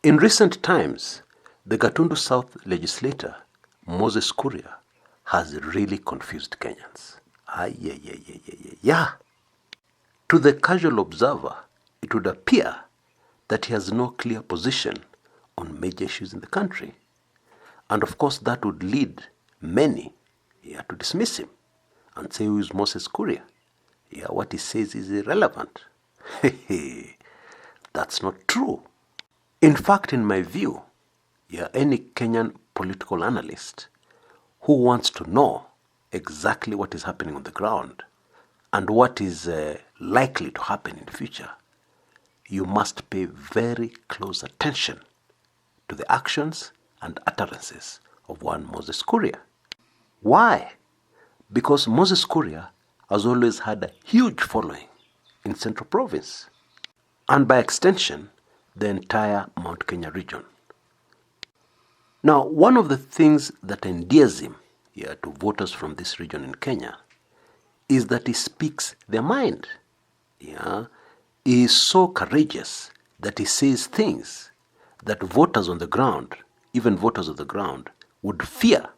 In recent times, the Gatundu South legislator, Moses Kuria, has really confused Kenyans. Yeah. To the casual observer, it would appear that he has no clear position on major issues in the country. And of course, that would lead many to dismiss him and say, who is Moses Kuria? What he says is irrelevant. That's not true. In fact, in my view, any Kenyan political analyst who wants to know exactly what is happening on the ground and what is likely to happen in the future, you must pay very close attention to the actions and utterances of one Moses Kuria. Why? Because Moses Kuria has always had a huge following in Central Province, and by extension, the entire Mount Kenya region. Now, one of the things that endears him to voters from this region in Kenya is that he speaks their mind. He is so courageous that he says things that voters on the ground, even voters on the ground, would fear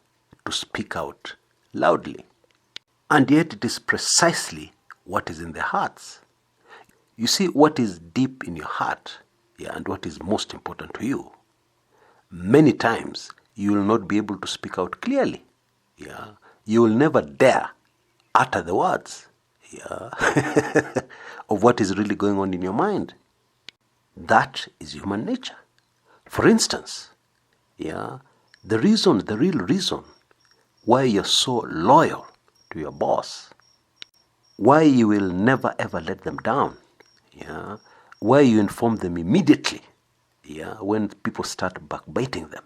to speak out loudly. And yet it is precisely what is in their hearts. You see, what is deep in your heart, and what is most important to you, many times you will not be able to speak out clearly. You will never dare utter the words of what is really going on in your mind. That is human nature. For instance, the real reason why you're so loyal to your boss, why you will never ever let them down, why you inform them immediately, when people start backbiting them,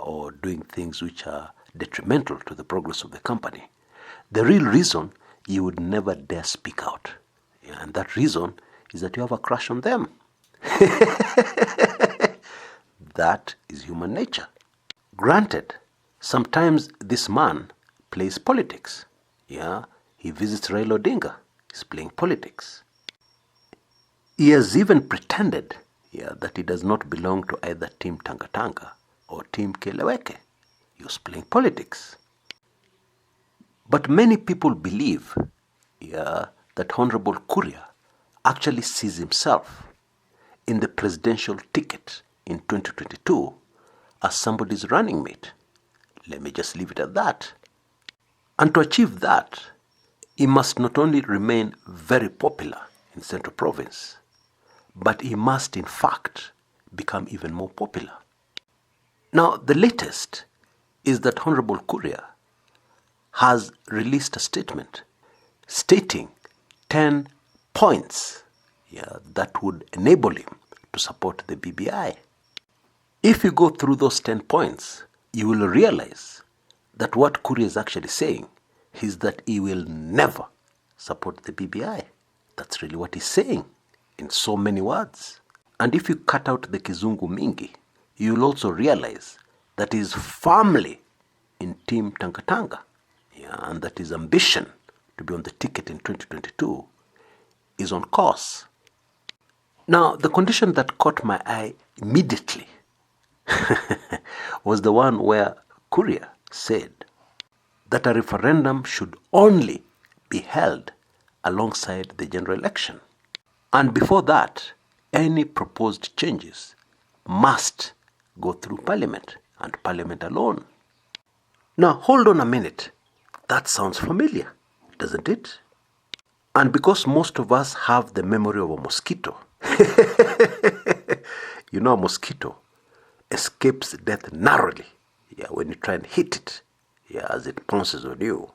or doing things which are detrimental to the progress of the company. The real reason you would never dare speak out, and that reason is that you have a crush on them. That is human nature. Granted, sometimes this man plays politics. He visits Raila Odinga. He's playing politics. He has even pretended that he does not belong to either Team Tanga Tanga or Team Keleweke. He was playing politics. But many people believe that Honorable Kuria actually sees himself in the presidential ticket in 2022 as somebody's running mate. Let me just leave it at that. And to achieve that, he must not only remain very popular in Central Province, but he must in fact become even more popular. Now, the latest is that Honorable Kuria has released a statement stating 10 points that would enable him to support the BBI. If you go through those 10 points, you will realize that what Kuria is actually saying is that he will never support the BBI. That's really what he's saying in so many words. And if you cut out the Kizungu Mingi, you will also realize that he is firmly in Team Tanga Tanga, and that his ambition to be on the ticket in 2022 is on course. Now, the condition that caught my eye immediately was the one where Kuria said that a referendum should only be held alongside the general election. And before that, any proposed changes must go through Parliament, and Parliament alone. Now, hold on a minute. That sounds familiar, doesn't it? And because most of us have the memory of a mosquito, a mosquito escapes death narrowly when you try and hit it as it pounces on you.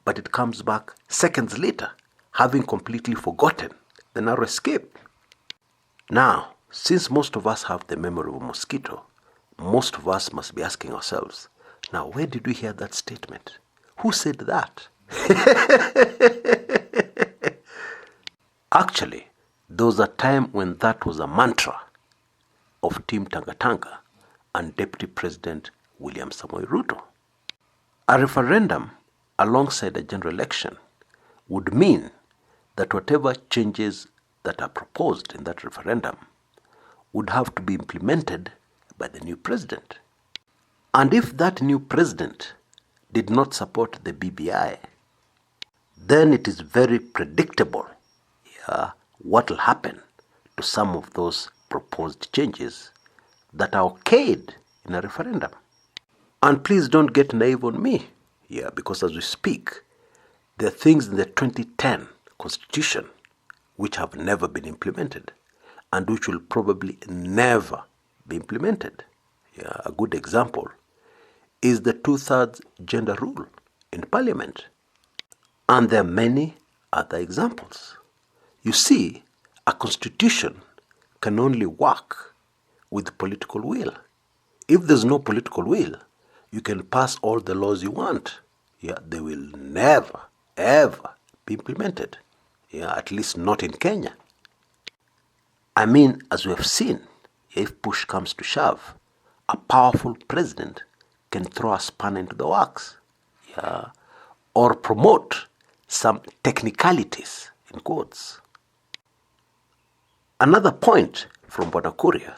But it comes back seconds later, having completely forgotten the narrow escape. Now, since most of us have the memory of a mosquito, most of us must be asking ourselves, now, where did we hear that statement? Who said that? Actually, there was a time when that was a mantra of Team Tanga Tanga and Deputy President William Samoei Ruto. A referendum alongside a general election would mean that whatever changes that are proposed in that referendum would have to be implemented by the new president. And if that new president did not support the BBI, then it is very predictable what will happen to some of those proposed changes that are okayed in a referendum. And please don't get naive on me, because as we speak, there are things in the 2010 Constitution which have never been implemented and which will probably never be implemented. A good example is the 2/3 gender rule in Parliament. And there are many other examples. You see, a constitution can only work with political will. If there's no political will, you can pass all the laws you want. They will never, ever be implemented. At least not in Kenya. I mean, as we have seen, if push comes to shove, a powerful president can throw a spanner into the works. Or promote some technicalities, in quotes. Another point from Bwana Kuria,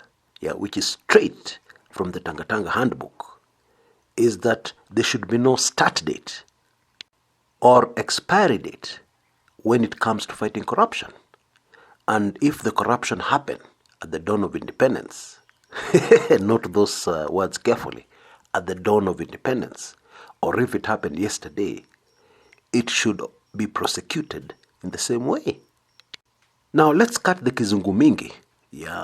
which is straight from the Tangatanga handbook, is that there should be no start date or expiry date when it comes to fighting corruption. And if the corruption happened at the dawn of independence, note those words carefully, at the dawn of independence, or if it happened yesterday, it should be prosecuted in the same way. Now let's cut the kizungu mingi,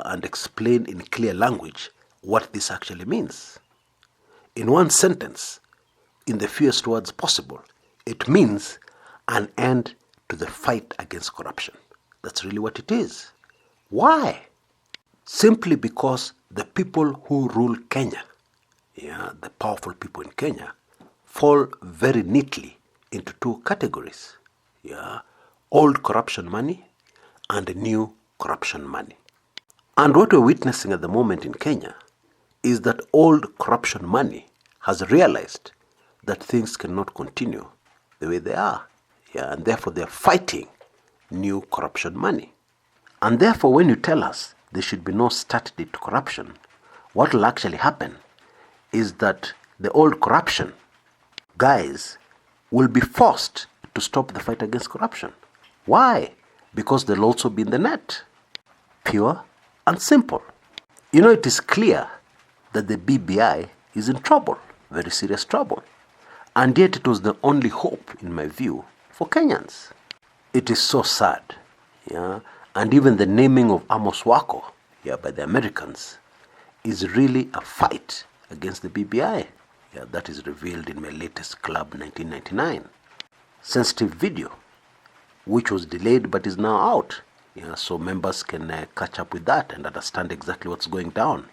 and explain in clear language what this actually means. In one sentence, in the fewest words possible, it means an end to the fight against corruption. That's really what it is. Why? Simply because the people who rule Kenya, the powerful people in Kenya, fall very neatly into two categories. Old corruption money and new corruption money. And what we're witnessing at the moment in Kenya is that old corruption money has realized that things cannot continue the way they are. And therefore they're fighting new corruption money. And therefore when you tell us there should be no start date to corruption, what will actually happen is that the old corruption guys will be forced to stop the fight against corruption. Why? Because they'll also be in the net. Pure and simple. It is clear that the BBI is in trouble, very serious trouble. And yet it was the only hope, in my view, for Kenyans. It is so sad. And even the naming of Amos Wako by the Americans is really a fight against the BBI. That is revealed in my latest Club 1999 sensitive video, which was delayed but is now out. So members can catch up with that and understand exactly what's going down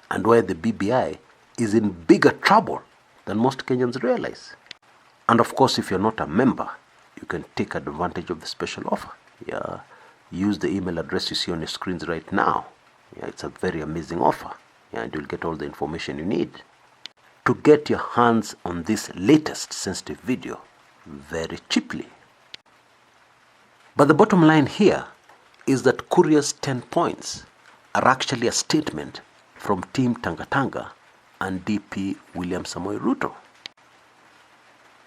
and why the BBI is in bigger trouble than most Kenyans realize. And of course, if you're not a member, you can take advantage of the special offer. Use the email address you see on your screens right now. It's a very amazing offer. And you'll get all the information you need to get your hands on this latest sensitive video very cheaply. But the bottom line here is that Kuria's 10 points are actually a statement from Team Tangatanga and DP William Samoei Ruto.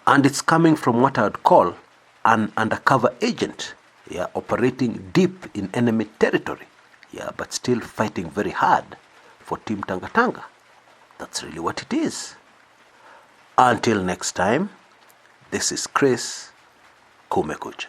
And it's coming from what I would call an undercover agent, operating deep in enemy territory, but still fighting very hard for Team Tangatanga. That's really what it is. Until next time, this is Chris Kumekucha.